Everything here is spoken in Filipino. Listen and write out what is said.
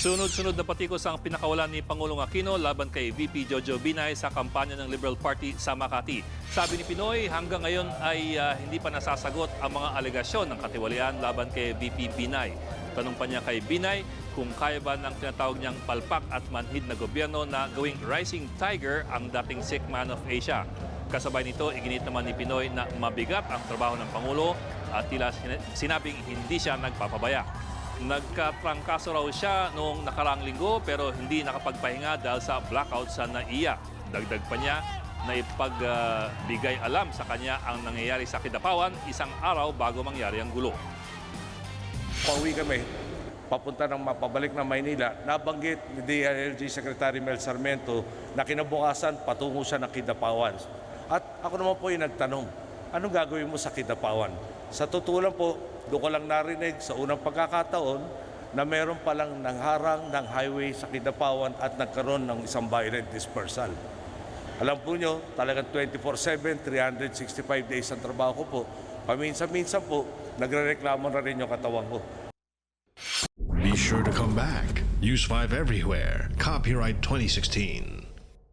Sunod-sunod na patikos ang pinakawalan ni Pangulong Aquino laban kay VP Jojo Binay sa kampanya ng Liberal Party sa Makati. Sabi ni Pinoy, hanggang ngayon ay hindi pa nasasagot ang mga alegasyon ng katiwalian laban kay VP Binay. Tanong pa niya kay Binay kung kaya ba ng tinatawag niyang palpak at manhid na gobyerno na gawing rising tiger ang dating sick man of Asia. Kasabay nito, iginit naman ni Pinoy na mabigat ang trabaho ng Pangulo at tila sinabing hindi siya nagpapabaya. Nagkatrangkaso raw siya noong nakaraang linggo pero hindi nakapagpahinga dahil sa blackout sa NAIA. Dagdag pa niya na ipagbigay alam sa kanya ang nangyayari sa Kidapawan isang araw bago mangyari ang gulo. Pauwi kami, papunta ng mapabalik na Maynila, nabanggit ni DILG Secretary Mel Sarmiento na kinabukasan patungo siya ng Kidapawan. At ako naman po yung nagtanong, anong gagawin mo sa Kidapawan? Sa totoo lang po, doon ko lang narinig sa unang pagkakataon na meron palang nangharang ng highway sa Kidapawan at nagkaroon ng isang violent dispersal. Alam po nyo, talagang 24/7, 365 days ang trabaho ko po. Paminsan-minsan po, nagre-reklamo na rin yung katawan ko. Be sure to come back. Use 5 everywhere. Copyright 2016.